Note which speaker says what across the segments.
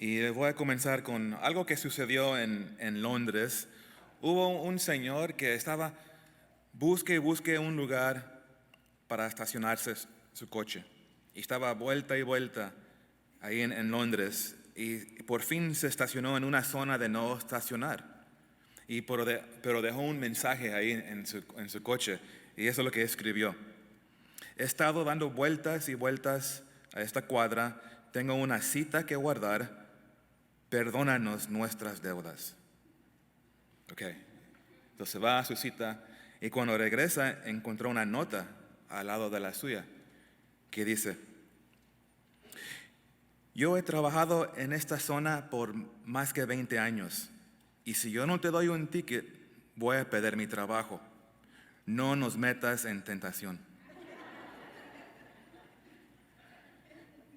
Speaker 1: Y voy a comenzar con algo que sucedió en Londres. Hubo un señor que estaba busque y busque un lugar para estacionarse su coche. Y estaba vuelta y vuelta ahí en Londres. Y por fin se estacionó en una zona de no estacionar. Pero dejó un mensaje ahí en su coche. Y eso es lo que escribió. He estado dando vueltas y vueltas a esta cuadra. Tengo una cita que guardar. Perdónanos nuestras deudas. Ok. Entonces va a su cita y cuando regresa encontró una nota al lado de la suya que dice: yo he trabajado en esta zona por más que 20 años y si yo no te doy un ticket voy a perder mi trabajo. No nos metas en tentación.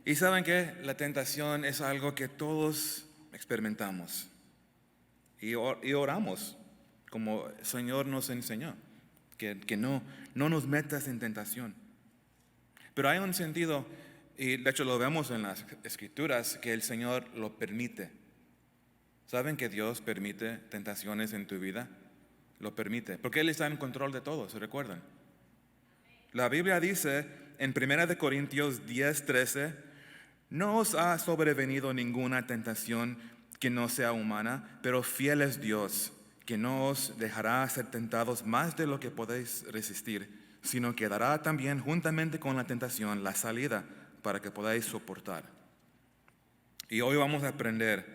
Speaker 1: Y saben que la tentación es algo que todos experimentamos y oramos como el Señor nos enseñó, que no nos metas en tentación. Pero hay un sentido, y de hecho lo vemos en las Escrituras, que el Señor lo permite. ¿Saben que Dios permite tentaciones en tu vida? Lo permite, porque Él está en control de todo, ¿se recuerdan? La Biblia dice en 1 Corintios 10:13, no os ha sobrevenido ninguna tentación que no sea humana, pero fiel es Dios, que no os dejará ser tentados más de lo que podéis resistir, sino que dará también juntamente con la tentación la salida para que podáis soportar. Y hoy vamos a aprender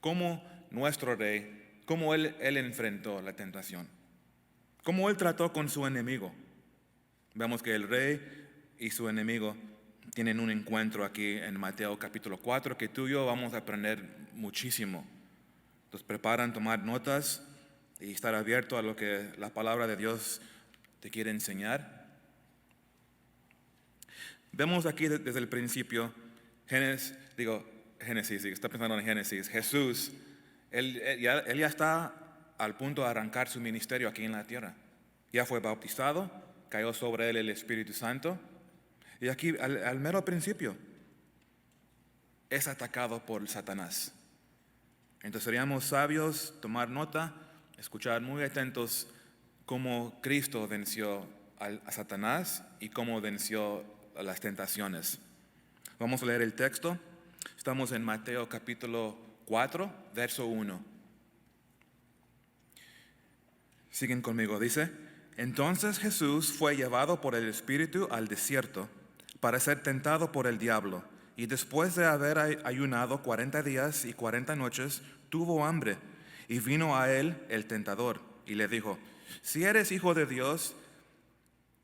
Speaker 1: cómo nuestro rey, cómo él enfrentó la tentación, cómo él trató con su enemigo. Vemos que el rey y su enemigo tienen un encuentro aquí en Mateo capítulo 4 que tú y yo vamos a aprender muchísimo. Entonces preparan tomar notas y estar abierto a lo que la palabra de Dios te quiere enseñar. Vemos aquí desde el principio, Génesis, está pensando en Génesis, Jesús, él ya está al punto de arrancar su ministerio aquí en la tierra. Ya fue bautizado, cayó sobre él el Espíritu Santo. Y aquí, al mero principio, es atacado por Satanás. Entonces seríamos sabios, tomar nota, escuchar muy atentos cómo Cristo venció a Satanás y cómo venció a las tentaciones. Vamos a leer el texto. Estamos en Mateo capítulo 4, verso 1. Siguen conmigo, dice: entonces Jesús fue llevado por el Espíritu al desierto para ser tentado por el diablo, y después de haber ayunado 40 días y 40 noches, tuvo hambre, y vino a él el tentador, y le dijo: si eres hijo de Dios,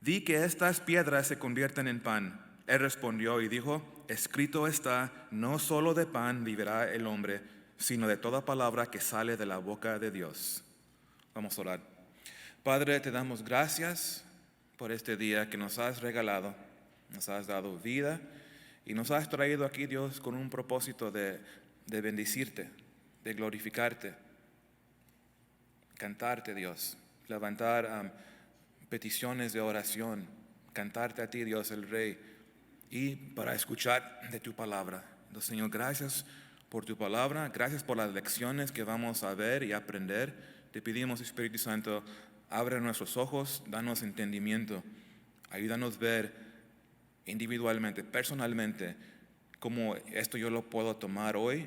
Speaker 1: di que estas piedras se convierten en pan. Él respondió y dijo: escrito está, no solo de pan vivirá el hombre, sino de toda palabra que sale de la boca de Dios. Vamos a orar. Padre, te damos gracias por este día que nos has regalado. Nos has dado vida y nos has traído aquí, Dios, con un propósito de bendecirte, de glorificarte, cantarte, Dios, levantar peticiones de oración, cantarte a ti, Dios, el Rey, y para escuchar de tu palabra. Entonces, Señor, gracias por tu palabra, gracias por las lecciones que vamos a ver y aprender. Te pedimos, Espíritu Santo, abre nuestros ojos, danos entendimiento, ayúdanos a ver individualmente, personalmente, cómo esto yo lo puedo tomar hoy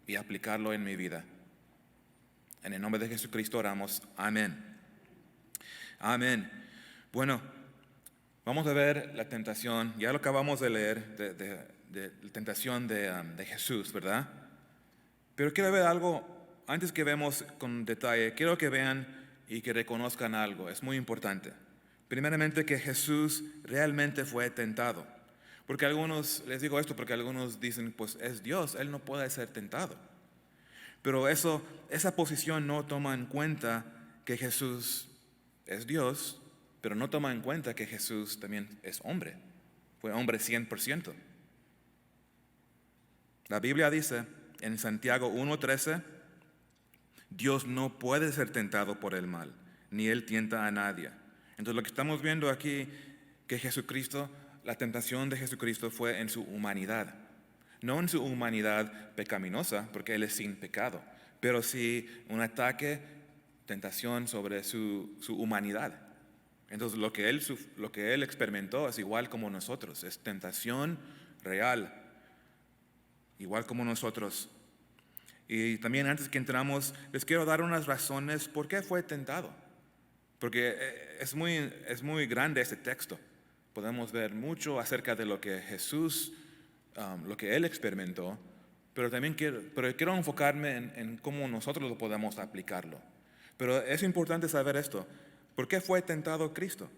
Speaker 1: y aplicarlo en mi vida. En el nombre de Jesucristo oramos. Amén. Amén. Bueno, vamos a ver la tentación. Ya lo acabamos de leer, de la tentación de Jesús, ¿verdad? Pero quiero ver algo, antes que vemos con detalle, quiero que vean y que reconozcan algo. Es muy importante. Primeramente, que Jesús realmente fue tentado. Porque algunos, les digo esto porque algunos dicen, pues es Dios, Él no puede ser tentado. Pero esa posición no toma en cuenta que Jesús es Dios, pero no toma en cuenta que Jesús también es hombre. Fue hombre 100%. La Biblia dice en Santiago 1:13, Dios no puede ser tentado por el mal, ni Él tienta a nadie. Entonces lo que estamos viendo aquí, que Jesucristo, la tentación de Jesucristo fue en su humanidad. No en su humanidad pecaminosa, porque Él es sin pecado, pero sí un ataque, tentación sobre su humanidad. Entonces lo que él experimentó es igual como nosotros, es tentación real, igual como nosotros. Y también antes que entramos, les quiero dar unas razones por qué fue tentado. Porque es muy grande este texto. Podemos ver mucho acerca de lo que Jesús, lo que Él experimentó, pero también quiero enfocarme en cómo nosotros lo podemos aplicarlo. Pero es importante saber esto. ¿Por qué fue tentado Cristo?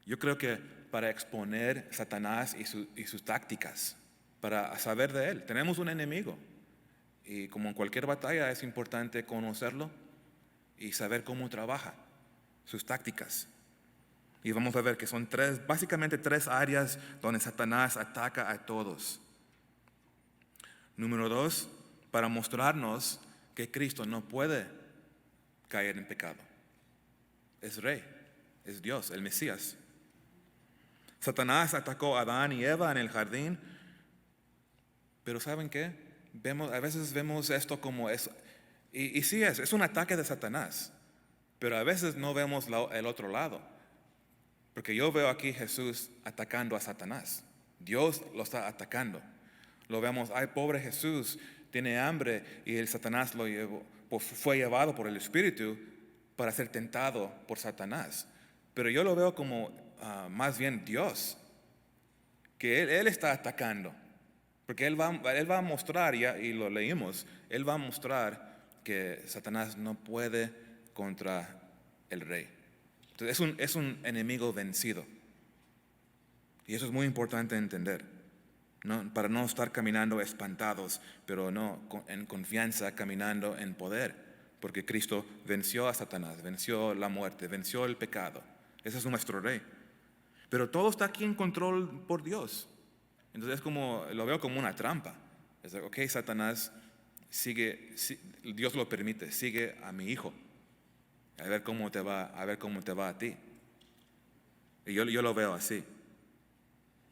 Speaker 1: Yo creo que para exponer Satanás y sus tácticas, para saber de él. Tenemos un enemigo y como en cualquier batalla es importante conocerlo y saber cómo trabaja, sus tácticas. Y vamos a ver que son básicamente tres áreas donde Satanás ataca a todos. Número 2, para mostrarnos que Cristo no puede caer en pecado. Es rey, es Dios, el Mesías. Satanás atacó a Adán y Eva en el jardín, pero ¿saben qué? A veces vemos esto como eso. Y sí es un ataque de Satanás, pero a veces no vemos el otro lado. Porque yo veo aquí Jesús atacando a Satanás. Dios lo está atacando. Lo vemos, ay, pobre Jesús, tiene hambre y el Satanás fue llevado por el Espíritu para ser tentado por Satanás. Pero yo lo veo como más bien Dios, que Él está atacando. Porque Él va a mostrar, y lo leímos, Él va a mostrar que Satanás no puede contra el rey. Entonces es un enemigo vencido. Y eso es muy importante entender, ¿no? Para no estar caminando espantados, pero no en confianza, caminando en poder. Porque Cristo venció a Satanás, venció la muerte, venció el pecado. Ese es nuestro rey. Pero todo está aquí en control por Dios. Entonces lo veo como una trampa. Es ok, Satanás, Dios lo permite, sigue a mi hijo. A ver cómo te va a ti. Y yo lo veo así.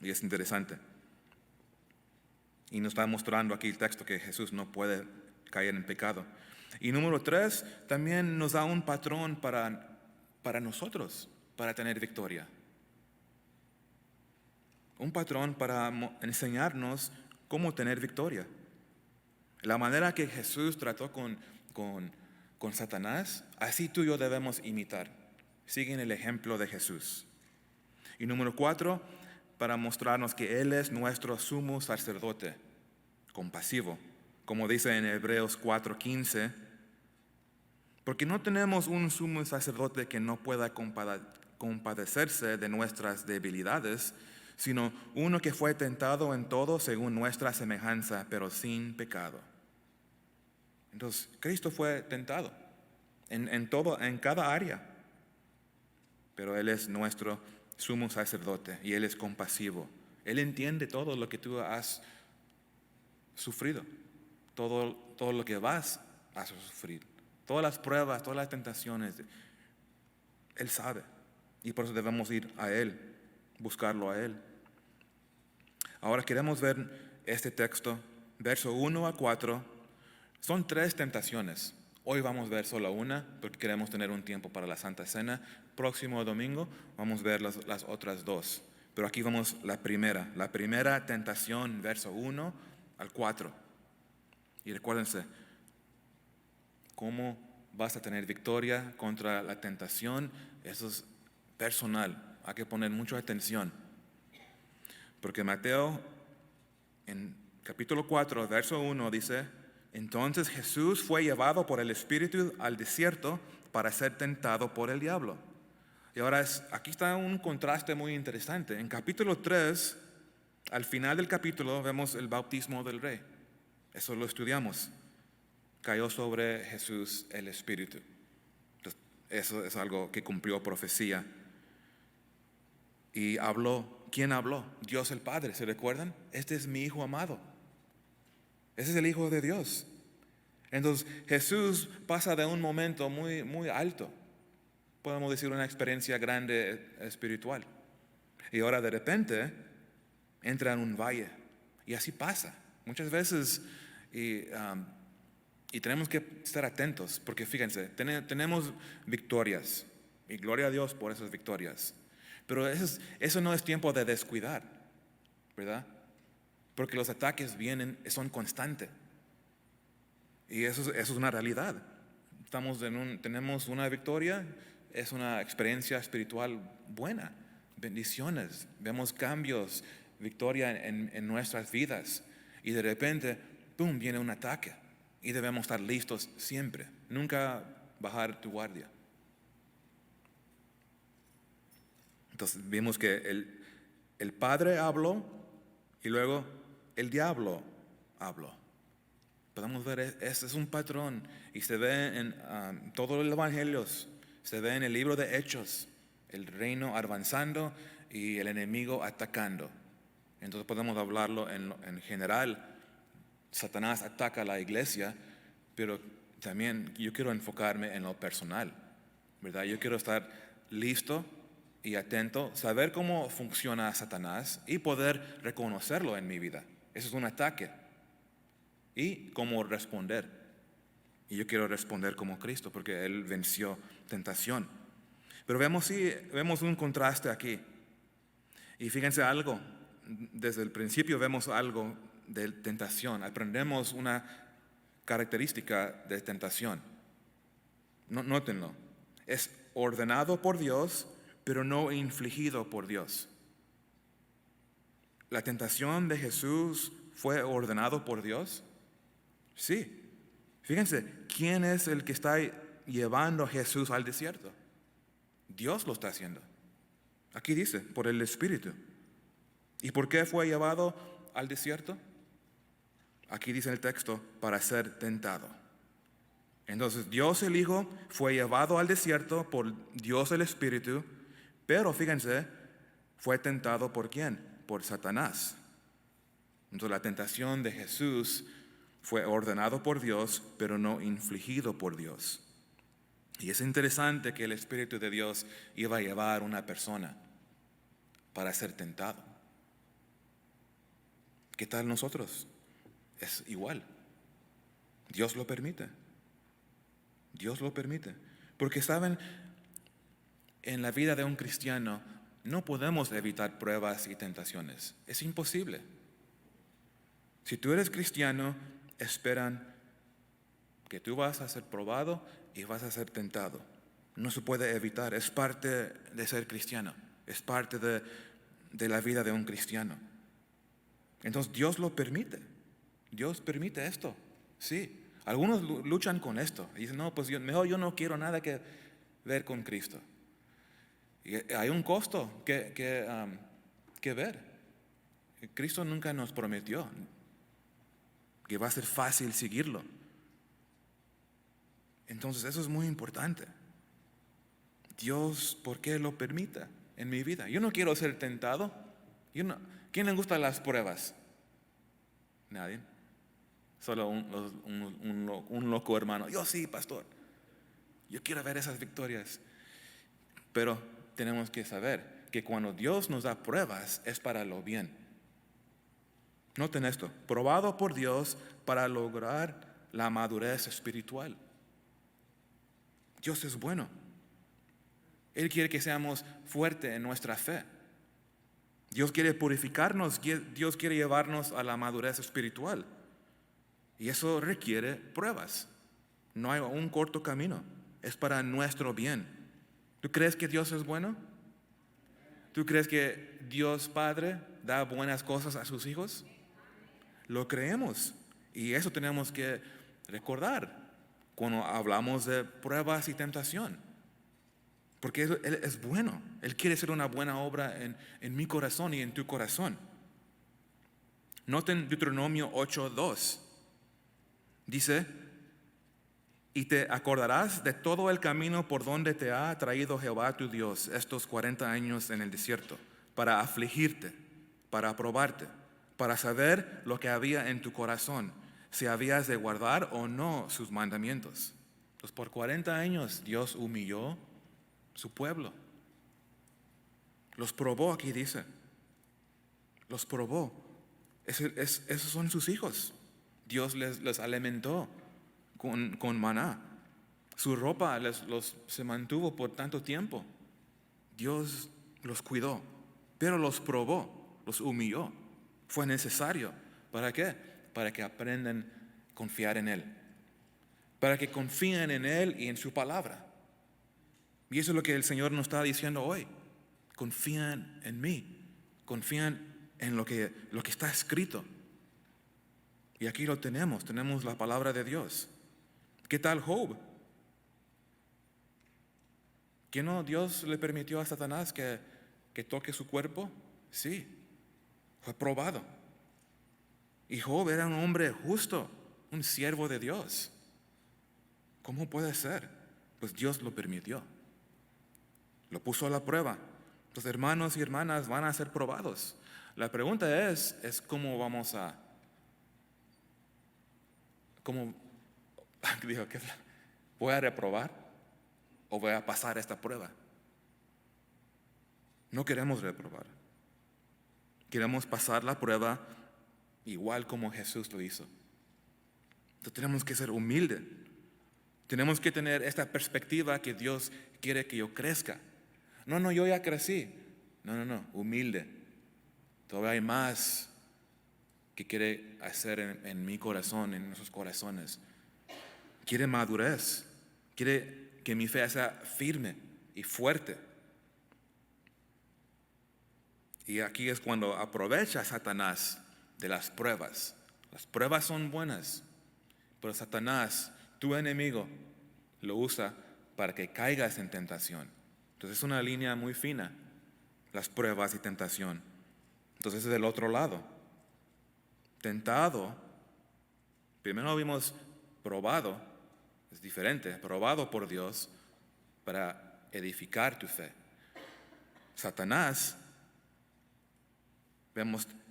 Speaker 1: Y es interesante. Y nos está mostrando aquí el texto que Jesús no puede caer en pecado. Y número 3, también nos da un patrón para nosotros, para tener victoria. Un patrón para enseñarnos cómo tener victoria. La manera que Jesús trató con Satanás, así tú y yo debemos imitar. Siguen el ejemplo de Jesús. Y número 4, para mostrarnos que Él es nuestro sumo sacerdote, compasivo, como dice en Hebreos 4:15, porque no tenemos un sumo sacerdote que no pueda compadecerse de nuestras debilidades, sino uno que fue tentado en todo según nuestra semejanza, pero sin pecado. Entonces, Cristo fue tentado en cada área, pero Él es nuestro sumo sacerdote y Él es compasivo. Él entiende todo lo que tú has sufrido, todo lo que vas a sufrir, todas las pruebas, todas las tentaciones. Él sabe y por eso debemos ir a Él, buscarlo a Él. Ahora queremos ver este texto, verso 1 a 4. Son 3 tentaciones. Hoy vamos a ver solo una porque queremos tener un tiempo para la Santa Cena. Próximo domingo vamos a ver las otras 2. Pero aquí vamos la primera tentación, verso 1 al 4. Y recuérdense, ¿cómo vas a tener victoria contra la tentación? Eso es personal, hay que poner mucha atención. Porque Mateo, en capítulo 4, verso 1, dice: entonces Jesús fue llevado por el Espíritu al desierto para ser tentado por el diablo. Y ahora aquí está un contraste muy interesante. En capítulo 3, al final del capítulo, vemos el bautismo del Rey. Eso lo estudiamos. Cayó sobre Jesús el Espíritu. Entonces, eso es algo que cumplió profecía. Y habló. ¿Quién habló? Dios el Padre, ¿se recuerdan? Este es mi Hijo amado. Ese es el Hijo de Dios. Entonces Jesús pasa de un momento muy, muy alto, podemos decir una experiencia grande espiritual, y ahora de repente entra en un valle, Y así pasa. Muchas veces, y tenemos que estar atentos, porque fíjense, tenemos victorias, y gloria a Dios por esas victorias. Pero eso no es tiempo de descuidar, ¿verdad? Porque los ataques son constantes. Y eso es una realidad. Tenemos una victoria, es una experiencia espiritual buena, bendiciones, vemos cambios, victoria en nuestras vidas. Y de repente, ¡pum!, viene un ataque. Y debemos estar listos siempre, nunca bajar tu guardia. Entonces vimos que el Padre habló y luego el diablo habló. Podemos ver, ese es un patrón y se ve en todos los evangelios, se ve en el libro de Hechos, el reino avanzando y el enemigo atacando. Entonces podemos hablarlo en general. Satanás ataca a la iglesia, pero también yo quiero enfocarme en lo personal, ¿verdad? Yo quiero estar listo y atento, saber cómo funciona Satanás y poder reconocerlo en mi vida. Eso es un ataque. Y cómo responder. Y yo quiero responder como Cristo, porque Él venció tentación. Pero vemos un contraste aquí. Y fíjense algo, desde el principio vemos algo de tentación. Aprendemos una característica de tentación. Nótenlo. Es ordenado por Dios, pero no infligido por Dios. ¿La tentación de Jesús fue ordenado por Dios? Sí. Fíjense, ¿quién es el que está llevando a Jesús al desierto? Dios lo está haciendo. Aquí dice, por el Espíritu. ¿Y por qué fue llevado al desierto? Aquí dice el texto, para ser tentado. Entonces, Dios el Hijo fue llevado al desierto por Dios el Espíritu, pero fíjense, fue tentado ¿por quién? Por Satanás. Entonces, la tentación de Jesús fue ordenado por Dios, pero no infligido por Dios. Y es interesante que el Espíritu de Dios iba a llevar a una persona para ser tentado. ¿Qué tal nosotros? Es igual. Dios lo permite. Dios lo permite. Porque saben, en la vida de un cristiano no podemos evitar pruebas y tentaciones. Es imposible. Si tú eres cristiano, esperan que tú vas a ser probado y vas a ser tentado. No se puede evitar, es parte de ser cristiano, es parte de la vida de un cristiano. Entonces Dios lo permite, Dios permite esto, sí. Algunos luchan con esto y dicen, no, pues mejor yo no quiero nada que ver con Cristo. Y hay un costo que ver. Cristo nunca nos prometió que va a ser fácil seguirlo. Entonces eso es muy importante. Dios, ¿por qué lo permite en mi vida? Yo no quiero ser tentado. ¿Quién le gustan las pruebas? Nadie. Solo un loco hermano. Yo sí, pastor. Yo quiero ver esas victorias. Pero tenemos que saber que cuando Dios nos da pruebas es para lo bien. Noten esto, probado por Dios para lograr la madurez espiritual. Dios es bueno. Él quiere que seamos fuertes en nuestra fe. Dios quiere purificarnos, Dios quiere llevarnos a la madurez espiritual. Y eso requiere pruebas. No hay un corto camino, es para nuestro bien. ¿Tú crees que Dios es bueno? ¿Tú crees que Dios Padre da buenas cosas a sus hijos? Lo creemos y eso tenemos que recordar cuando hablamos de pruebas y tentación. Porque Él es bueno. Él quiere hacer una buena obra en mi corazón y en tu corazón. Noten Deuteronomio 8:2. Dice, y te acordarás de todo el camino por donde te ha traído Jehová tu Dios estos 40 años en el desierto, para afligirte, para probarte, para saber lo que había en tu corazón, si habías de guardar o no sus mandamientos. Pues por 40 años Dios humilló su pueblo. Los probó, aquí dice. Los probó. Esos son sus hijos. Dios les alimentó con maná. Su ropa se mantuvo por tanto tiempo. Dios los cuidó, pero los probó, los humilló. Fue necesario. ¿Para qué? Para que aprendan a confiar en Él. Para que confíen en Él y en su palabra. Y eso es lo que el Señor nos está diciendo hoy. Confían en mí. Confían en lo que está escrito. Y aquí lo tenemos la palabra de Dios. ¿Qué tal Job? ¿Que no Dios le permitió a Satanás que toque su cuerpo? Sí, fue probado. Y Job era un hombre justo, un siervo de Dios. ¿Cómo puede ser? Pues Dios lo permitió. Lo puso a la prueba. Los hermanos y hermanas van a ser probados. La pregunta es cómo vamos a... Dijo, ¿voy a reprobar o voy a pasar esta prueba? No queremos reprobar. Queremos pasar la prueba igual como Jesús lo hizo. Entonces tenemos que ser humildes. Tenemos que tener esta perspectiva que Dios quiere que yo crezca. No, yo ya crecí. No, humilde. Todavía hay más que quiere hacer en mi corazón, en nuestros corazones. Quiere madurez. Quiere que mi fe sea firme y fuerte. Y aquí es cuando aprovecha Satanás de las pruebas. Las pruebas son buenas, pero Satanás, tu enemigo, lo usa para que caigas en tentación. Entonces es una línea muy fina, las pruebas y tentación. Entonces es del otro lado. Tentado, primero vimos probado, es diferente, probado por Dios para edificar tu fe. Satanás,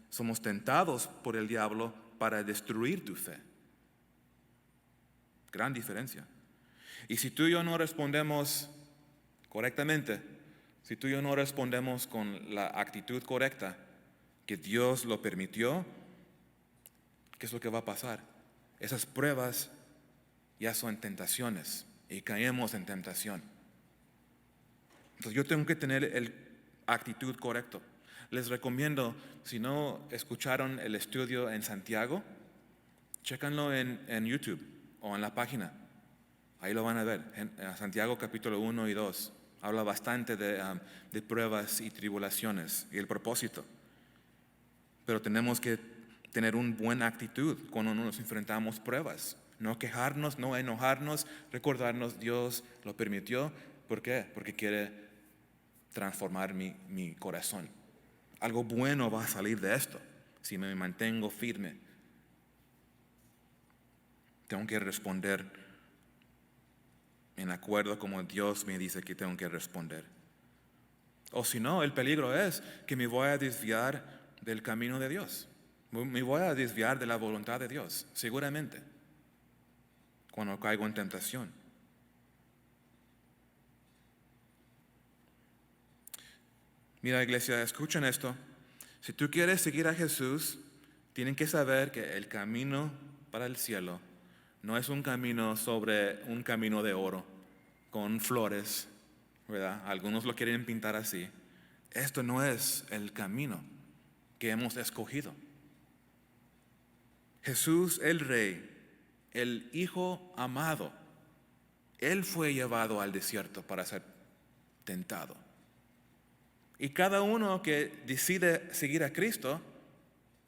Speaker 1: somos tentados por el diablo para destruir tu fe. Gran diferencia. Y si tú y yo no respondemos correctamente, si tú y yo no respondemos con la actitud correcta, que Dios lo permitió, ¿qué es lo que va a pasar? Esas pruebas ya son tentaciones y caemos en tentación. Entonces yo tengo que tener el actitud correcta. Les recomiendo, si no escucharon el estudio en Santiago, chécanlo en YouTube o en la página. Ahí lo van a ver, en Santiago capítulo 1 y 2. Habla bastante de pruebas y tribulaciones y el propósito. Pero tenemos que tener una buena actitud cuando nos enfrentamos a pruebas. No quejarnos, no enojarnos, recordarnos Dios lo permitió. ¿Por qué? Porque quiere transformar mi corazón. Algo bueno va a salir de esto si me mantengo firme. Tengo que responder en acuerdo como Dios me dice que tengo que responder. O si no, el peligro es que me voy a desviar del camino de Dios. Me voy a desviar de la voluntad de Dios, seguramente, cuando caigo en tentación. Mira, iglesia, escuchen esto. Si tú quieres seguir a Jesús, tienen que saber que el camino para el cielo no es un camino sobre un camino de oro, con flores, ¿verdad? Algunos lo quieren pintar así. Esto no es el camino que hemos escogido. Jesús, el Rey, el Hijo amado, Él fue llevado al desierto para ser tentado. Y cada uno que decide seguir a Cristo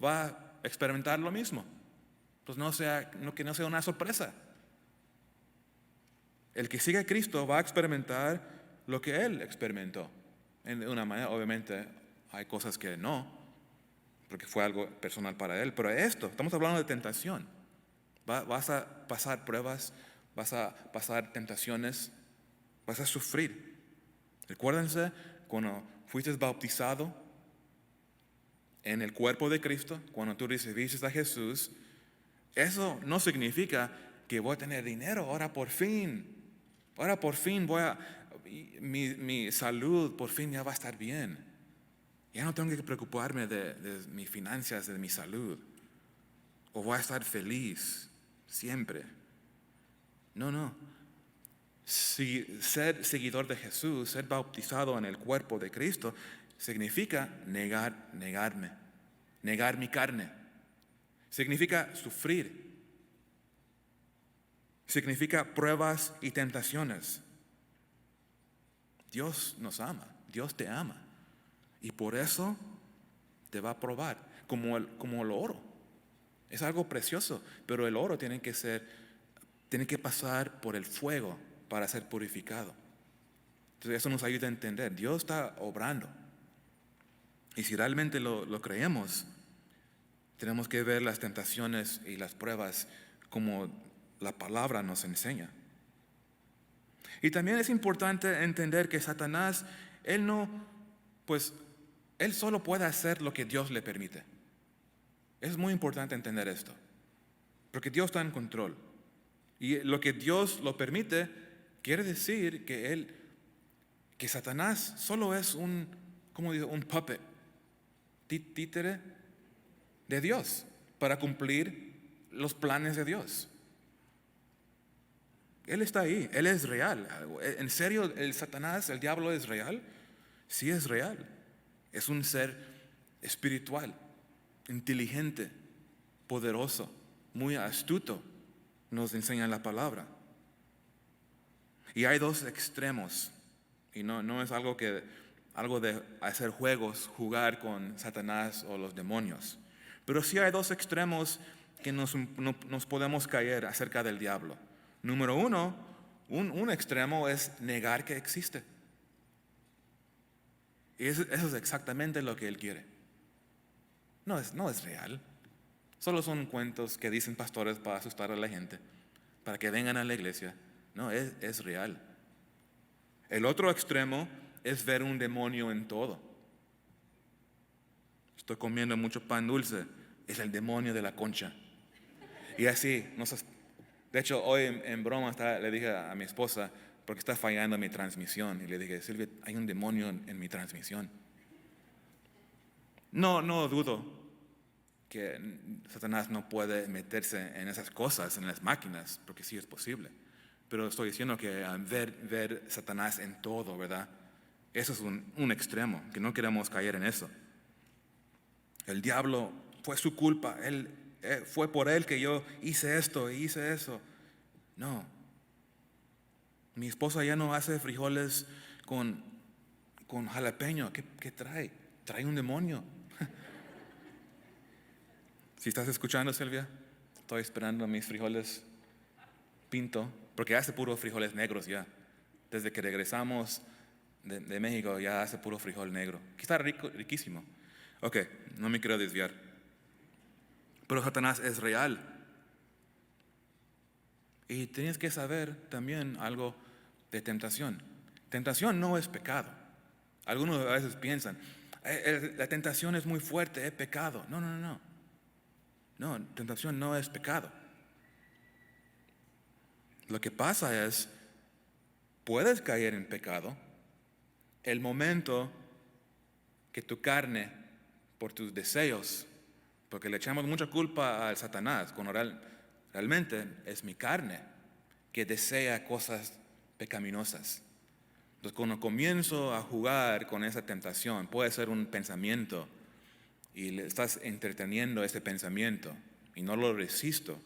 Speaker 1: va a experimentar lo mismo. Pues que no sea una sorpresa. El que sigue a Cristo va a experimentar lo que Él experimentó. En una manera, obviamente, hay cosas que no, porque fue algo personal para Él. Pero estamos hablando de tentación. Vas a pasar pruebas, vas a pasar tentaciones, vas a sufrir. Recuérdense cuando fuiste bautizado en el cuerpo de Cristo, cuando tú recibiste a Jesús, eso no significa que voy a tener dinero ahora por fin mi salud por fin ya va a estar bien. Ya no tengo que preocuparme de mis finanzas, de mi salud. O voy a estar feliz siempre. No. Ser seguidor de Jesús, ser bautizado en el cuerpo de Cristo, significa negarme, negar mi carne. Significa sufrir. Significa pruebas y tentaciones. Dios nos ama, Dios te ama. Y por eso te va a probar, como el oro. Es algo precioso, pero el oro tiene que pasar por el fuego para ser purificado. Entonces eso nos ayuda a entender, Dios está obrando. Y si realmente lo creemos, tenemos que ver las tentaciones y las pruebas como la palabra nos enseña. Y también es importante entender que Satanás, él solo puede hacer lo que Dios le permite. Es muy importante entender esto, porque Dios está en control. Y lo que Dios lo permite, quiere decir que Satanás solo es un puppet, títere de Dios, para cumplir los planes de Dios. Él está ahí, Él es real. ¿En serio el Satanás, el diablo es real? Sí es real. Es un ser espiritual, inteligente, poderoso, muy astuto, nos enseña la palabra. Y hay dos extremos, y no es algo de hacer juegos, jugar con Satanás o los demonios. Pero sí hay dos extremos que nos podemos caer acerca del diablo. Número uno, un extremo es negar que existe. Y eso es exactamente lo que él quiere. No es real. Solo son cuentos que dicen pastores para asustar a la gente, para que vengan a la iglesia. No, es real. El otro extremo es ver un demonio en todo. Estoy comiendo mucho pan dulce, es el demonio de la concha. Y así, de hecho, hoy en broma le dije a mi esposa, porque está fallando mi transmisión, y le dije, Silvia, hay un demonio en mi transmisión. No dudo que Satanás no puede meterse en esas cosas, en las máquinas, porque sí es posible. Pero estoy diciendo que ver Satanás en todo, ¿verdad? Eso es un extremo, que no queremos caer en eso. El diablo fue su culpa, fue por él que yo hice esto y hice eso. No. Mi esposa ya no hace frijoles con jalapeño. ¿Qué trae? Trae un demonio. Si estás escuchando, Silvia, estoy esperando mis frijoles pinto, porque hace puros frijoles negros ya. Desde que regresamos de México ya hace puro frijol negro, que está riquísimo. Ok, no me quiero desviar. Pero Satanás es real. Y tienes que saber también algo de tentación. Tentación no es pecado. Algunos a veces piensan, la tentación es muy fuerte, es pecado. No. No, tentación no es pecado. Lo que pasa es, puedes caer en pecado el momento que tu carne, por tus deseos, porque le echamos mucha culpa al Satanás, cuando realmente es mi carne que desea cosas pecaminosas. Entonces, cuando comienzo a jugar con esa tentación, puede ser un pensamiento y le estás entreteniendo ese pensamiento y no lo resisto.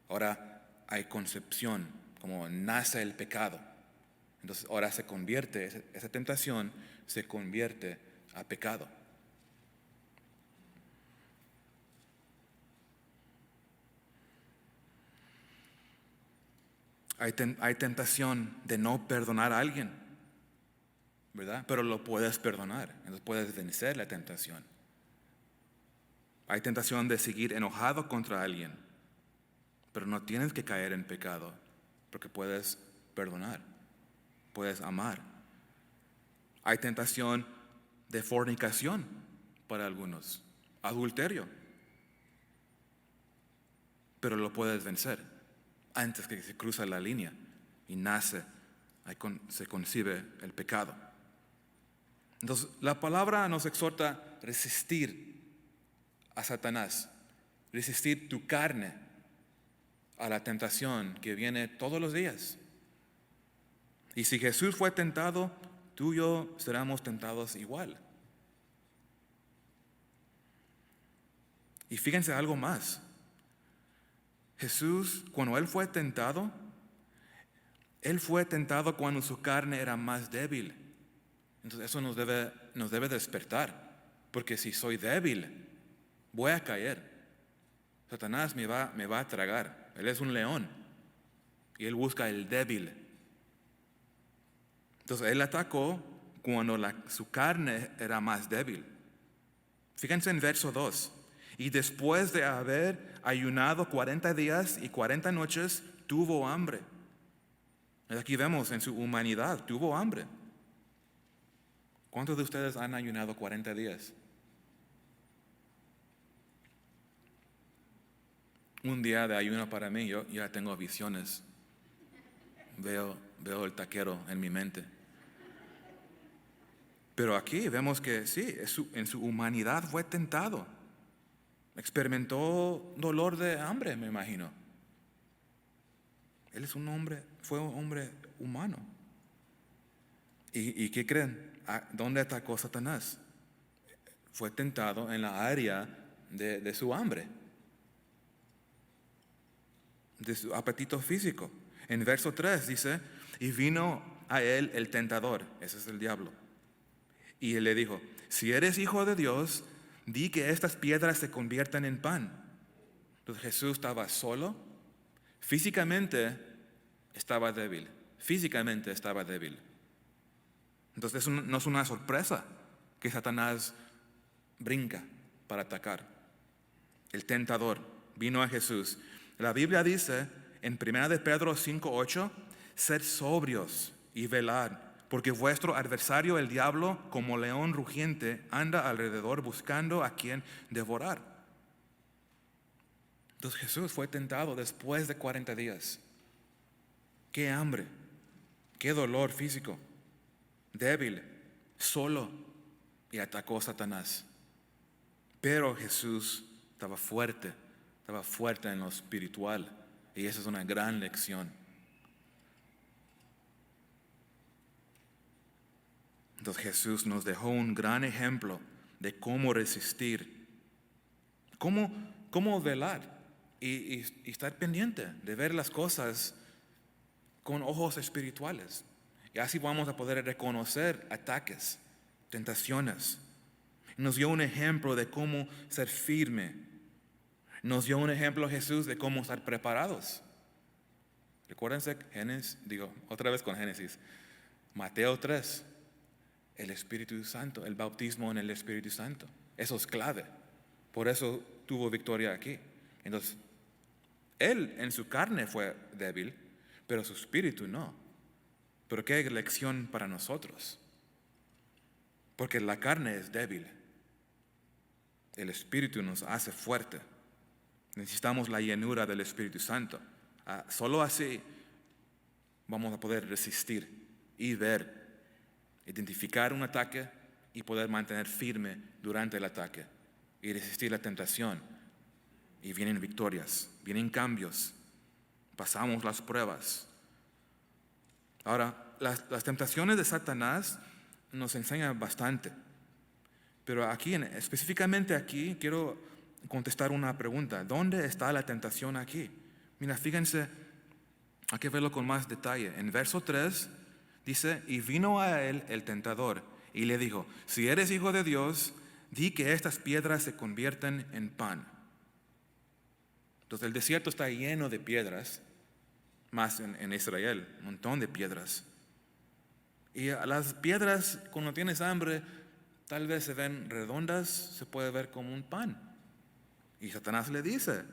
Speaker 1: Ahora hay concepción, como nace el pecado. Entonces ahora esa tentación se convierte a pecado. Hay tentación de no perdonar a alguien, ¿verdad? Pero lo puedes perdonar, entonces puedes vencer la tentación. Hay tentación de seguir enojado contra alguien, pero no tienes que caer en pecado, porque puedes perdonar, puedes amar. Hay tentación de fornicación para algunos, adulterio, pero lo puedes vencer antes que se cruza la línea y se concibe el pecado. Entonces, la palabra nos exhorta a resistir a Satanás, resistir tu carne a la tentación que viene todos los días. Y si Jesús fue tentado, tú y yo seremos tentados igual. Y fíjense algo más. Jesús, cuando Él fue tentado cuando su carne era más débil. Entonces eso nos debe despertar. Porque si soy débil, voy a caer. Satanás me va a tragar. Él es un león. Y él busca el débil. Entonces él atacó cuando su carne era más débil. Fíjense en verso 2. Y después de haber ayunado 40 días y 40 noches, tuvo hambre. Aquí vemos en su humanidad, tuvo hambre. ¿Cuántos de ustedes han ayunado 40 días? Un día de ayuno para mí, yo ya tengo visiones. Veo el taquero en mi mente. Pero aquí vemos que sí, en su humanidad fue tentado. Experimentó dolor de hambre, me imagino. Él fue un hombre humano. ¿Y qué creen? ¿Dónde atacó Satanás? Fue tentado en la área de su hambre, de su apetito físico. En verso 3 dice, y vino a él el tentador, ese es el diablo. Y él le dijo, si eres hijo de Dios, di que estas piedras se conviertan en pan. Entonces Jesús estaba solo, físicamente estaba débil. Entonces no es una sorpresa que Satanás brinca para atacar. El tentador vino a Jesús. La Biblia dice en 1 de Pedro 5:8, sed sobrios y velad, porque vuestro adversario el diablo, como león rugiente, anda alrededor buscando a quien devorar. Entonces Jesús fue tentado después de 40 días. Qué hambre, qué dolor físico, débil, solo, y atacó a Satanás. Pero Jesús estaba fuerte en lo espiritual, y esa es una gran lección. Entonces Jesús nos dejó un gran ejemplo de cómo resistir, cómo velar y estar pendiente de ver las cosas con ojos espirituales. Y así vamos a poder reconocer ataques, tentaciones. Nos dio un ejemplo de cómo ser firme. Nos dio un ejemplo Jesús de cómo estar preparados. Recuérdense, otra vez con Génesis, Mateo 3, el Espíritu Santo, el bautismo en el Espíritu Santo. Eso es clave. Por eso tuvo victoria aquí. Entonces, él en su carne fue débil, pero su espíritu no. Pero qué lección para nosotros. Porque la carne es débil. El Espíritu nos hace fuerte. Necesitamos la llenura del Espíritu Santo. Solo así vamos a poder resistir y ver, identificar un ataque y poder mantener firme durante el ataque y resistir la tentación. Y vienen victorias, vienen cambios, pasamos las pruebas. Ahora, las tentaciones de Satanás nos enseñan bastante. Pero específicamente aquí, quiero contestar una pregunta. ¿Dónde está la tentación aquí? Mira, fíjense, hay que verlo con más detalle. En verso 3 dice, y vino a él el tentador y le dijo, si eres hijo de Dios, di que estas piedras se convierten en pan. Entonces el desierto está lleno de piedras, más en Israel, un montón de piedras. Y las piedras, cuando tienes hambre, tal vez se ven redondas, se puede ver como un pan. Y Satanás le dice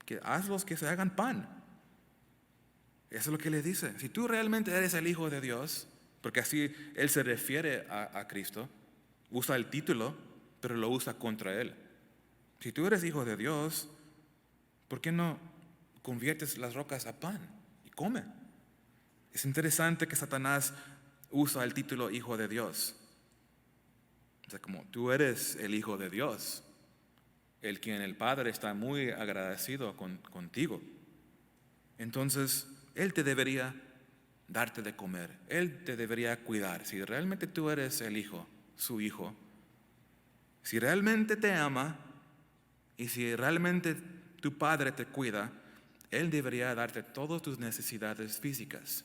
Speaker 1: que hazlos que se hagan pan. Eso es lo que le dice. Si tú realmente eres el Hijo de Dios, porque así Él se refiere a Cristo, usa el título, pero lo usa contra Él. Si tú eres Hijo de Dios, ¿por qué no conviertes las rocas a pan y come? Es interesante que Satanás usa el título Hijo de Dios. O sea, como tú eres el Hijo de Dios, el quien el Padre está muy agradecido contigo. Entonces, Él te debería darte de comer, Él te debería cuidar. Si realmente tú eres el Hijo, su Hijo, si realmente te ama y si realmente tu Padre te cuida, Él debería darte todas tus necesidades físicas.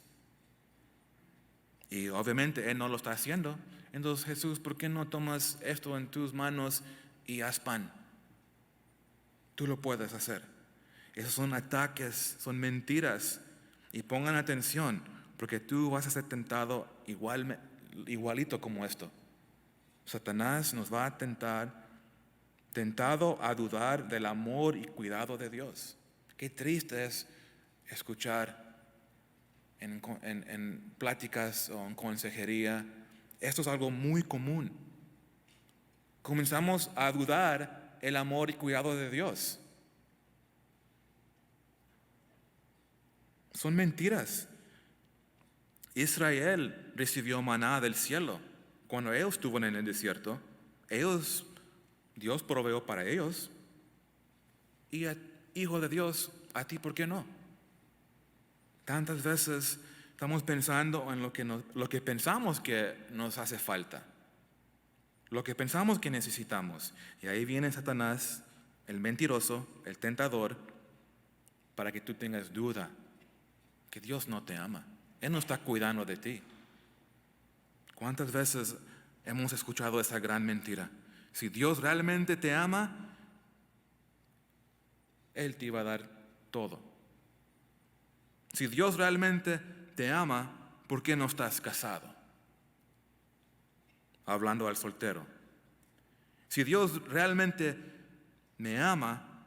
Speaker 1: Y obviamente Él no lo está haciendo. Entonces, Jesús, ¿por qué no tomas esto en tus manos y haz pan? Tú lo puedes hacer. Esos son ataques, son mentiras. Y pongan atención, porque tú vas a ser tentado igualito como esto. Satanás nos va a tentado a dudar del amor y cuidado de Dios. Qué triste es escuchar en pláticas o en consejería. Esto es algo muy común. Comenzamos a dudar el amor y cuidado de Dios. Son mentiras. Israel recibió maná del cielo. Cuando ellos estuvieron en el desierto, Dios proveó para ellos. Y Hijo de Dios, a ti, ¿por qué no? Tantas veces estamos pensando en lo que pensamos que nos hace falta, lo que pensamos que necesitamos. Y ahí viene Satanás, el mentiroso, el tentador, para que tú tengas duda que Dios no te ama. Él no está cuidando de ti. ¿Cuántas veces hemos escuchado esa gran mentira? Si Dios realmente te ama, Él te iba a dar todo. Si Dios realmente te ama, ¿por qué no estás casado? Hablando al soltero. Si Dios realmente me ama,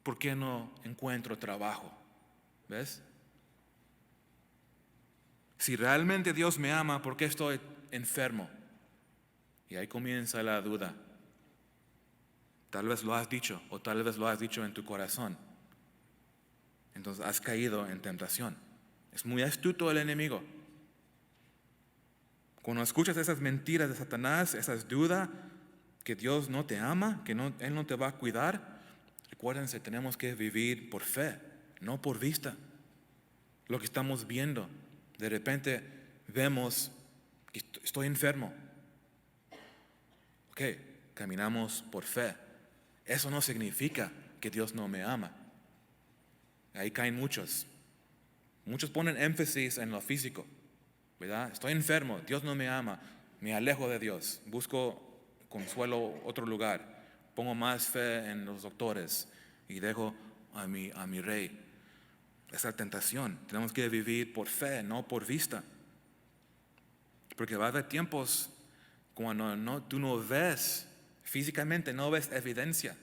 Speaker 1: ¿por qué no encuentro trabajo? ¿Ves? Si realmente Dios me ama, ¿por qué estoy enfermo? Y ahí comienza la duda. Tal vez lo has dicho o tal vez lo has dicho en tu corazón. Entonces has caído en tentación. Es muy astuto el enemigo. Cuando escuchas esas mentiras de Satanás, esas dudas que Dios no te ama, que Él no te va a cuidar, recuérdense, tenemos que vivir por fe, no por vista. Lo que estamos viendo, de repente vemos que estoy enfermo. Ok, caminamos por fe. Eso no significa que Dios no me ama. Ahí caen muchos. Muchos ponen énfasis en lo físico, ¿verdad? Estoy enfermo, Dios no me ama, me alejo de Dios, busco consuelo otro lugar, pongo más fe en los doctores y dejo a mi rey. Esa tentación, tenemos que vivir por fe, no por vista. Porque va a haber tiempos cuando tú no ves, físicamente no ves evidencia.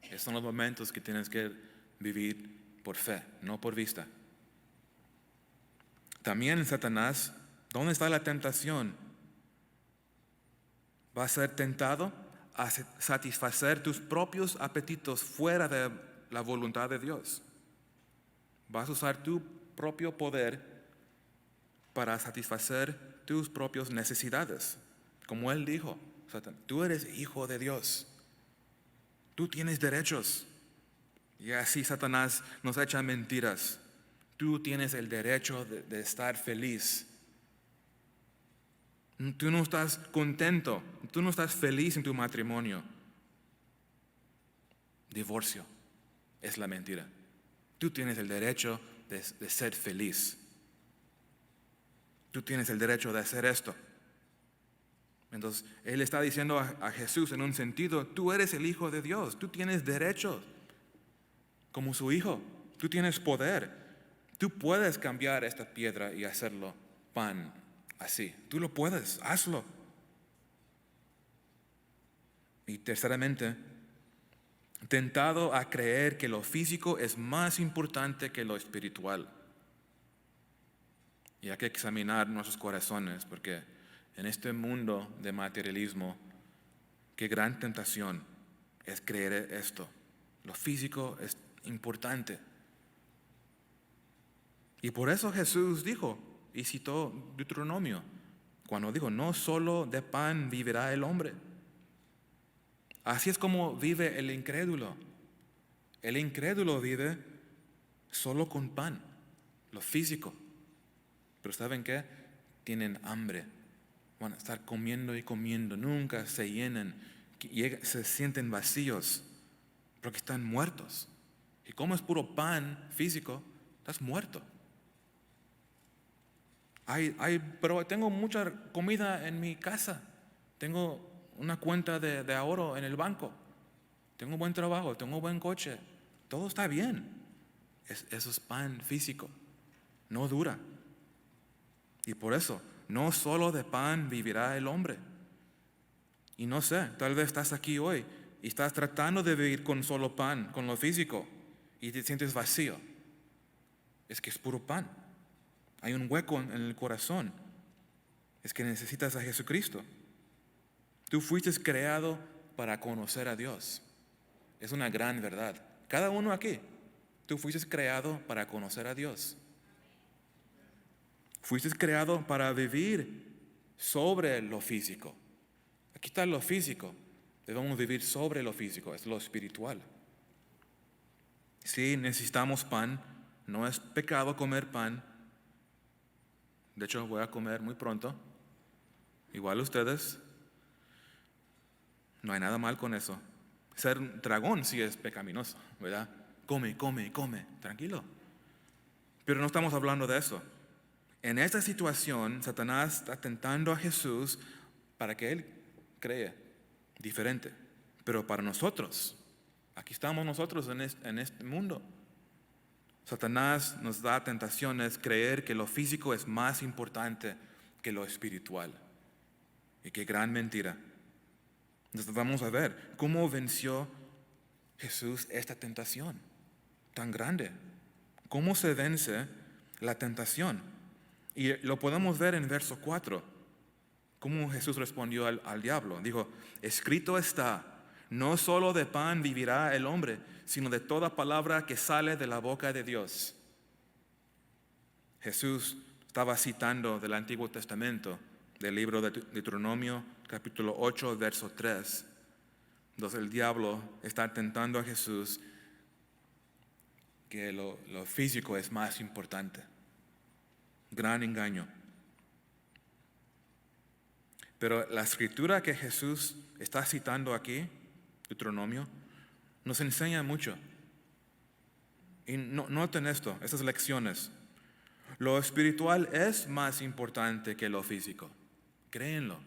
Speaker 1: Esos son los momentos que tienes que vivir por fe, no por vista. También en Satanás, ¿dónde está la tentación? Va a ser tentado a satisfacer tus propios apetitos fuera de la voluntad de Dios. Vas a usar tu propio poder para satisfacer tus propias necesidades. Como Él dijo, tú eres hijo de Dios. Tú tienes derechos. Y así Satanás nos echa mentiras. Tú tienes el derecho de estar feliz. Tú no estás contento, tú no estás feliz en tu matrimonio. Divorcio es la mentira. Tú tienes el derecho de ser feliz. Tú tienes el derecho de hacer esto. Entonces, Él está diciendo a Jesús en un sentido, tú eres el Hijo de Dios, tú tienes derechos como su Hijo, tú tienes poder. Tú puedes cambiar esta piedra y hacerlo pan así. Tú lo puedes, hazlo. Y terceramente, tentado a creer que lo físico es más importante que lo espiritual. Y hay que examinar nuestros corazones porque en este mundo de materialismo, qué gran tentación es creer esto. Lo físico es importante. Y por eso Jesús dijo y citó Deuteronomio, cuando dijo, no solo de pan vivirá el hombre. Así es como vive el incrédulo. El incrédulo vive solo con pan, lo físico. Pero ¿saben qué? Tienen hambre. Van a estar comiendo y comiendo, nunca se llenan, se sienten vacíos porque están muertos. Y como es puro pan físico, estás muerto. Pero tengo mucha comida en mi casa. Tengo una cuenta de ahorro en el banco. Tengo buen trabajo, tengo buen coche. Todo está bien. Eso es pan físico. No dura. Y por eso, no solo de pan vivirá el hombre. Y no sé, tal vez estás aquí hoy y estás tratando de vivir con solo pan, con lo físico, y te sientes vacío. Es que es puro pan. Hay un hueco en el corazón. Es que necesitas a Jesucristo. Tú fuiste creado para conocer a Dios. Es una gran verdad. Cada uno aquí, tú fuiste creado para conocer a Dios. Fuiste creado para vivir sobre lo físico. Aquí está lo físico. Debemos vivir sobre lo físico, es lo espiritual. Sí, necesitamos pan. No es pecado comer pan. De hecho, voy a comer muy pronto. Igual ustedes. No hay nada mal con eso. Ser un dragón sí es pecaminoso, ¿verdad? Come, come, come. Tranquilo. Pero no estamos hablando de eso. En esta situación, Satanás está tentando a Jesús para que Él cree diferente. Pero para nosotros, aquí estamos nosotros en este mundo. Satanás nos da tentaciones, creer que lo físico es más importante que lo espiritual. Y qué gran mentira. Entonces vamos a ver cómo venció Jesús esta tentación tan grande. ¿Cómo se vence la tentación? Y lo podemos ver en verso 4. Cómo Jesús respondió al diablo. Dijo, escrito está, no solo de pan vivirá el hombre, sino de toda palabra que sale de la boca de Dios. Jesús estaba citando del Antiguo Testamento, del libro de Deuteronomio, capítulo 8, verso 3. Entonces el diablo está tentando a Jesús que lo físico es más importante. Gran engaño. Pero la escritura que Jesús está citando aquí, Deuteronomio, nos enseña mucho. Y noten esto, estas lecciones. Lo espiritual es más importante que lo físico. Créenlo.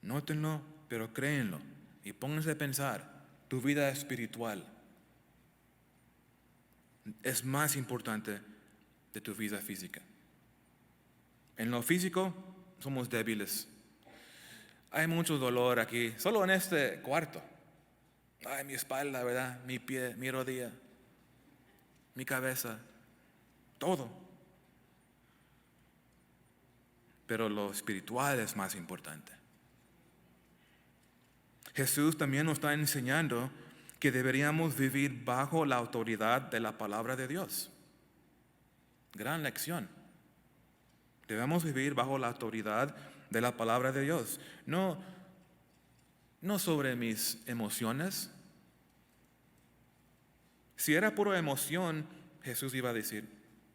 Speaker 1: Nótenlo, pero créenlo. Y pónganse a pensar, tu vida espiritual es más importante de tu vida física. En lo físico somos débiles. Hay mucho dolor aquí, solo en este cuarto. Ay, mi espalda, ¿verdad? Mi pie, mi rodilla, mi cabeza, todo. Pero lo espiritual es más importante. Jesús también nos está enseñando que deberíamos vivir bajo la autoridad de la palabra de Dios. Gran lección. Debemos vivir bajo la autoridad de la palabra de Dios. No sobre mis emociones. Si era pura emoción, Jesús iba a decir,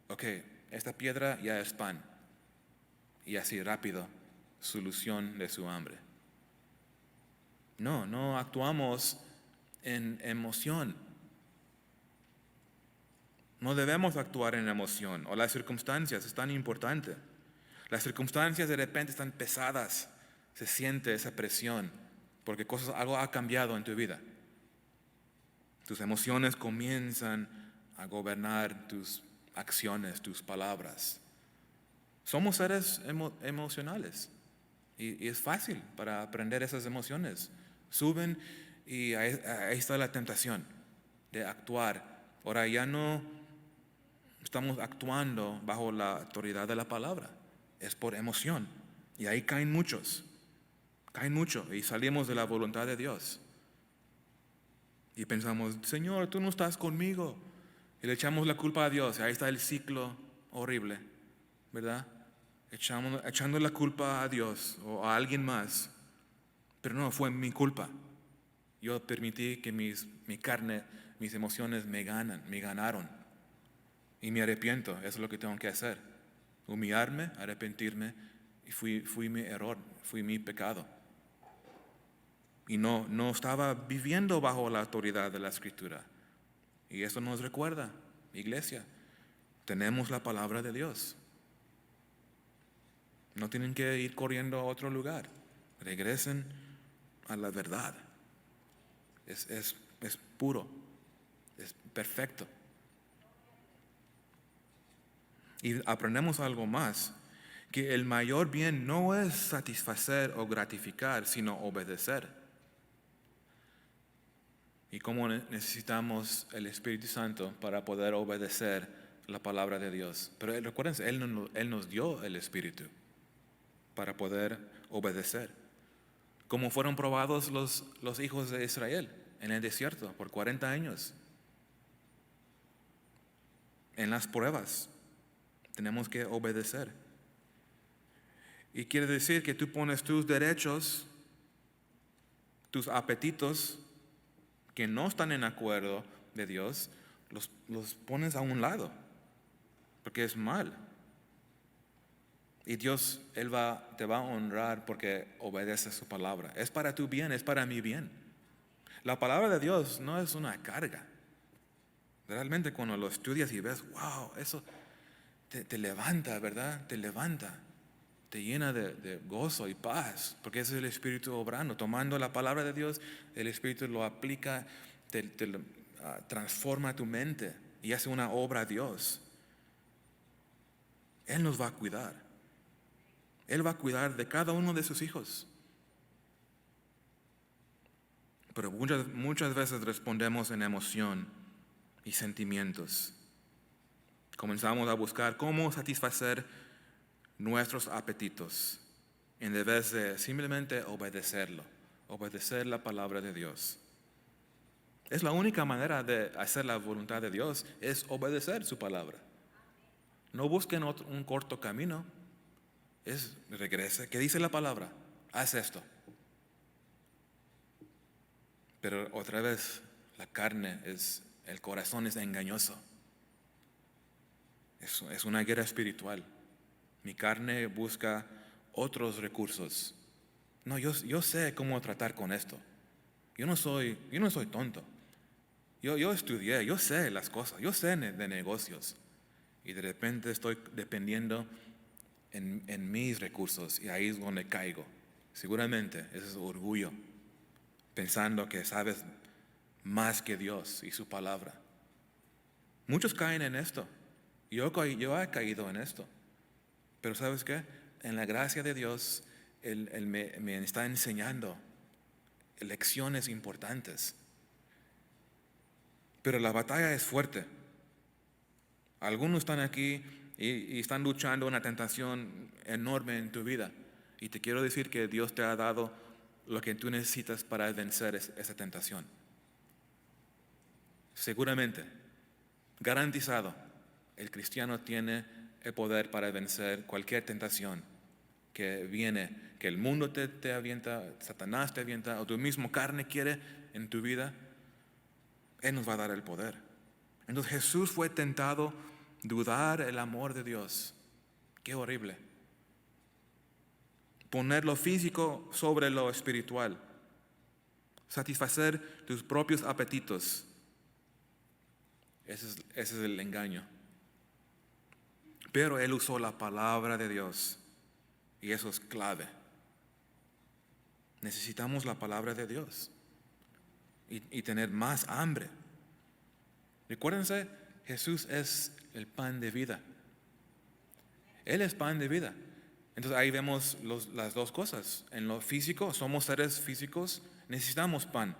Speaker 1: ok, esta piedra ya es pan. Y así rápido, solución de su hambre. No actuamos en emoción. No debemos actuar en emoción o las circunstancias es tan importante. Las circunstancias de repente están pesadas, se siente esa presión porque algo ha cambiado en tu vida. Tus emociones comienzan a gobernar tus acciones, tus palabras. Somos seres emocionales y es fácil para aprender esas emociones. Suben y ahí está la tentación de actuar. Ahora ya no estamos actuando bajo la autoridad de la palabra, es por emoción. Y ahí caen mucho y salimos de la voluntad de Dios. Y pensamos, Señor, tú no estás conmigo. Y le echamos la culpa a Dios. Y ahí está el ciclo horrible, ¿verdad? echando la culpa a Dios o a alguien más. Pero no, fue mi culpa. Yo permití que mi carne, mis emociones me ganaron. Y me arrepiento, eso es lo que tengo que hacer. Humillarme, arrepentirme, y fui mi error, fui mi pecado. Y no estaba viviendo bajo la autoridad de la Escritura. Y eso nos recuerda, iglesia, tenemos la palabra de Dios. No tienen que ir corriendo a otro lugar. Regresen a la verdad. Es puro, es perfecto. Y aprendemos algo más, que el mayor bien no es satisfacer o gratificar, sino obedecer. Y cómo necesitamos el Espíritu Santo para poder obedecer la palabra de Dios. Pero recuérdense, Él nos dio el Espíritu para poder obedecer. Como fueron probados los hijos de Israel en el desierto por 40 años. En las pruebas tenemos que obedecer. Y quiere decir que tú pones tus derechos, tus apetitos que no están en acuerdo de Dios, los pones a un lado, porque es mal. Y Dios, Él te va a honrar porque obedeces su palabra. Es para tu bien, es para mi bien. La palabra de Dios no es una carga. Realmente cuando lo estudias y ves, wow, eso te levanta, ¿verdad? Te levanta. Te llena de gozo y paz, porque ese es el Espíritu obrando. Tomando la palabra de Dios, el Espíritu lo aplica, transforma tu mente y hace una obra a Dios. Él nos va a cuidar. Él va a cuidar de cada uno de sus hijos. Pero muchas veces respondemos en emoción y sentimientos. Comenzamos a buscar cómo satisfacer nuestros apetitos en vez de simplemente obedecer la palabra de Dios. Es la única manera de hacer la voluntad de Dios, es obedecer su palabra. No busquen un corto camino, regrese. ¿Qué dice la palabra? Haz esto. Pero otra vez, la carne el corazón es engañoso. Es una guerra espiritual. Mi carne busca otros recursos. No, yo sé cómo tratar con esto. Yo no soy tonto. Yo estudié, yo sé las cosas, yo sé de negocios. Y de repente estoy dependiendo en mis recursos y ahí es donde caigo. Seguramente ese es orgullo, pensando que sabes más que Dios y su palabra. Muchos caen en esto. Yo he caído en esto. Pero ¿sabes qué? En la gracia de Dios, Él me está enseñando lecciones importantes. Pero la batalla es fuerte. Algunos están aquí y están luchando una tentación enorme en tu vida. Y te quiero decir que Dios te ha dado lo que tú necesitas para vencer esa tentación. Seguramente, garantizado, el cristiano tiene el poder para vencer cualquier tentación que viene, que el mundo te avienta, Satanás te avienta, o tu mismo carne quiere en tu vida. Él nos va a dar el poder. Entonces Jesús fue tentado dudar el amor de Dios. Qué horrible. Poner lo físico sobre lo espiritual. Satisfacer tus propios apetitos. Ese es el engaño. Pero Él usó la palabra de Dios. Y eso es clave. Necesitamos la palabra de Dios. Y tener más hambre. Recuérdense, Jesús es el pan de vida. Él es pan de vida. Entonces ahí vemos las dos cosas. En lo físico, somos seres físicos, necesitamos pan.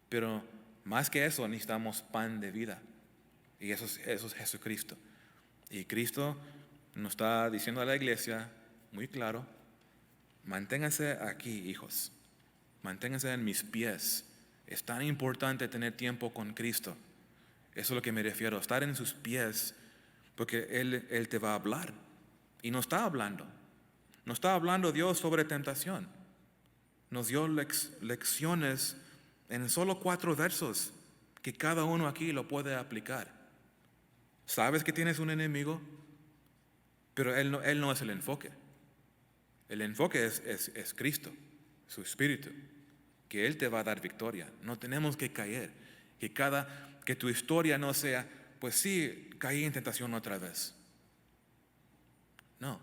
Speaker 1: Pero más que eso, necesitamos pan de vida. Y eso es Jesucristo. Y Cristo nos está diciendo a la iglesia, muy claro, manténganse aquí, hijos. Manténganse en mis pies. Es tan importante tener tiempo con Cristo. Eso es lo que me refiero, estar en sus pies, porque Él te va a hablar. Y no está hablando. No está hablando Dios sobre tentación. Nos dio lecciones en solo 4 versos que cada uno aquí lo puede aplicar. Sabes que tienes un enemigo, pero él no es el enfoque. El enfoque es Cristo, su Espíritu, que Él te va a dar victoria. No tenemos que caer. Que tu historia no sea, pues sí, caí en tentación otra vez. No,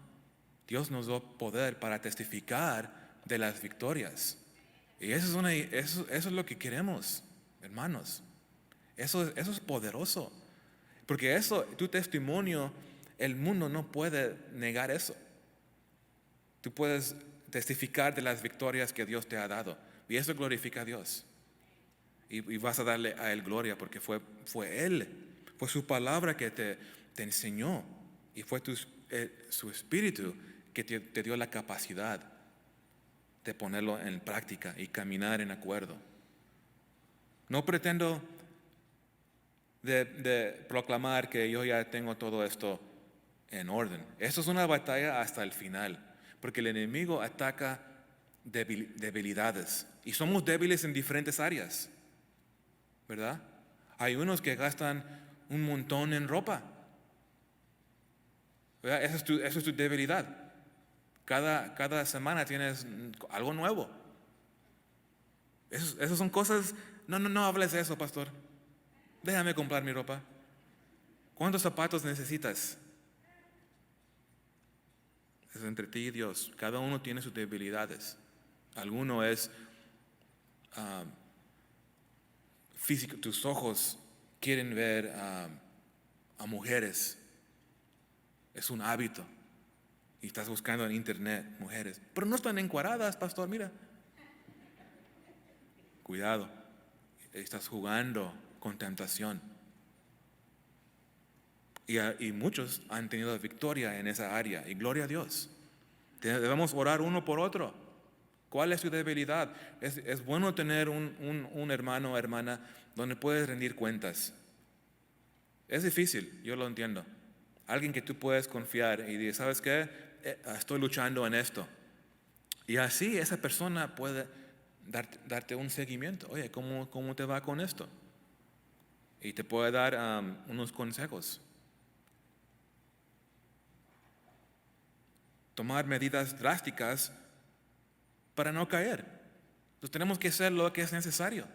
Speaker 1: Dios nos dio poder para testificar de las victorias. Y eso es lo que queremos, hermanos. Eso es poderoso. Porque tu testimonio, el mundo no puede negar eso. Tú puedes testificar de las victorias que Dios te ha dado. Y eso glorifica a Dios. Y vas a darle a Él gloria porque fue Él. Fue su palabra que te enseñó. Y fue su Espíritu que te dio la capacidad de ponerlo en práctica y caminar en acuerdo. No pretendo de proclamar que yo ya tengo todo esto en orden. Esto es una batalla hasta el final. Porque el enemigo ataca debilidades. Y somos débiles en diferentes áreas. ¿Verdad? Hay unos que gastan un montón en ropa. ¿Verdad? Esa es tu debilidad. Cada semana tienes algo nuevo. Esas son cosas. No hables de eso, pastor. Déjame comprar mi ropa. ¿Cuántos zapatos necesitas? Es entre ti y Dios. Cada uno tiene sus debilidades. Alguno es físico. Tus ojos quieren ver a mujeres. Es un hábito. Y estás buscando en internet mujeres. Pero no están encuadradas, pastor, mira. Cuidado. Estás jugando con tentación. Y muchos han tenido victoria en esa área. Y gloria a Dios. Debemos orar uno por otro. ¿Cuál es tu debilidad? Es bueno tener un hermano o hermana donde puedes rendir cuentas. Es difícil, yo lo entiendo. Alguien que tú puedes confiar y decir, ¿sabes qué? Estoy luchando en esto. Y así esa persona puede darte un seguimiento. Oye, ¿cómo te va con esto? Y te puede dar unos consejos. Tomar medidas drásticas para no caer. Entonces tenemos que hacer lo que es necesario.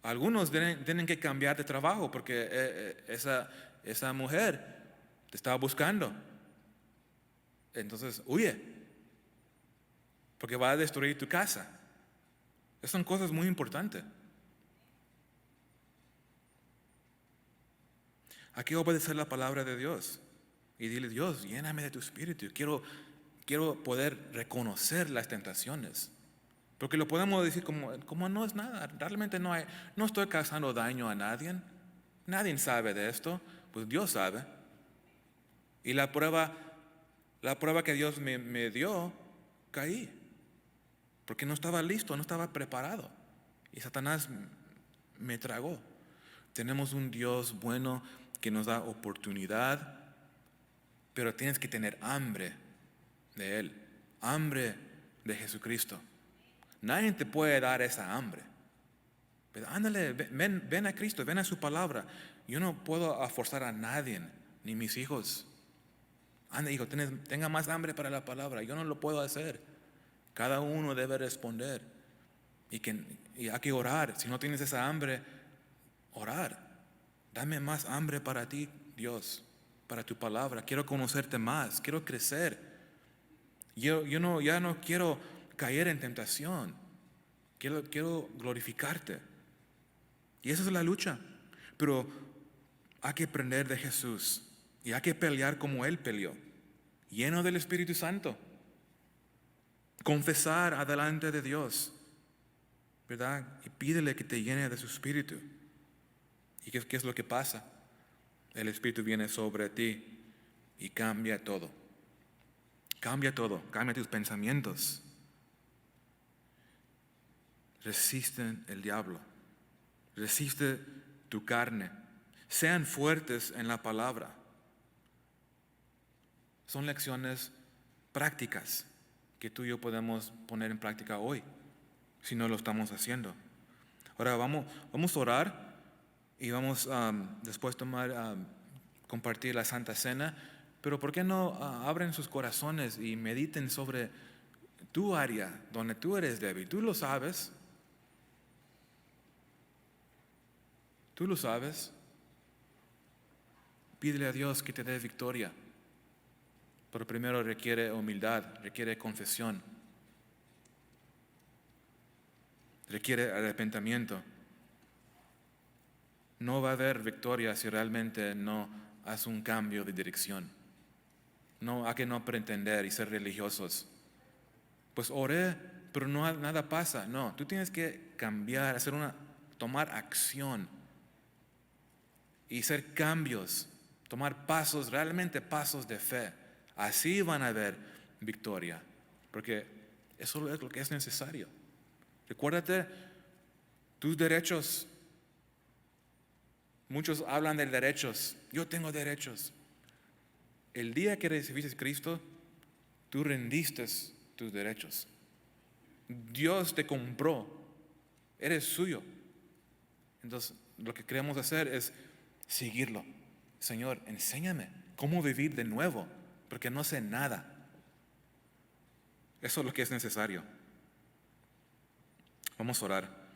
Speaker 1: Algunos tienen que cambiar de trabajo porque esa mujer te estaba buscando. Entonces huye, porque va a destruir tu casa. Esas son cosas muy importantes. Hay que obedecer la palabra de Dios y dile, Dios, lléname de tu espíritu. Quiero poder reconocer las tentaciones. Porque lo podemos decir como no es nada. Realmente no estoy causando daño a nadie. Nadie sabe de esto. Pues Dios sabe. Y la prueba que Dios me dio, caí. Porque no estaba listo, no estaba preparado. Y Satanás me tragó. Tenemos un Dios bueno que nos da oportunidad, pero tienes que tener hambre de Él, hambre de Jesucristo. Nadie te puede dar esa hambre. Pero ándale, ven a Cristo, ven a su palabra. Yo no puedo forzar a nadie, ni mis hijos. Anda, hijo, tenga más hambre para la palabra. Yo no lo puedo hacer. Cada uno debe responder. Y hay que orar. Si no tienes esa hambre, orar. Dame más hambre para ti, Dios, para tu palabra. Quiero conocerte más, quiero crecer. Yo ya no quiero caer en tentación. Quiero glorificarte. Y esa es la lucha. Pero hay que aprender de Jesús. Y hay que pelear como Él peleó. Lleno del Espíritu Santo. Confesar adelante de Dios. ¿Verdad? Y pídele que te llene de su Espíritu. ¿Y qué es lo que pasa? El Espíritu viene sobre ti y cambia todo. Cambia todo. Cambia tus pensamientos. Resisten el diablo. Resiste tu carne. Sean fuertes en la palabra. Son lecciones prácticas que tú y yo podemos poner en práctica hoy, si no lo estamos haciendo. Ahora vamos a orar y vamos después compartir la Santa Cena, pero ¿por qué no abren sus corazones y mediten sobre tu área donde tú eres débil? Tú lo sabes. Tú lo sabes. Pídele a Dios que te dé victoria. Pero primero requiere humildad, requiere confesión, requiere arrepentimiento. No va a haber victoria si realmente no haces un cambio de dirección. No, hay que no pretender y ser religiosos. Pues oré, pero nada pasa. No, tú tienes que cambiar, tomar acción y hacer cambios, tomar pasos, realmente pasos de fe. Así van a haber victoria, porque eso es lo que es necesario. Recuérdate tus derechos. Muchos hablan de derechos. Yo tengo derechos. El día que recibiste a Cristo, tú rendiste tus derechos. Dios te compró. Eres suyo. Entonces, lo que queremos hacer es seguirlo. Señor, enséñame cómo vivir de nuevo, porque no sé nada. Eso es lo que es necesario. Vamos a orar.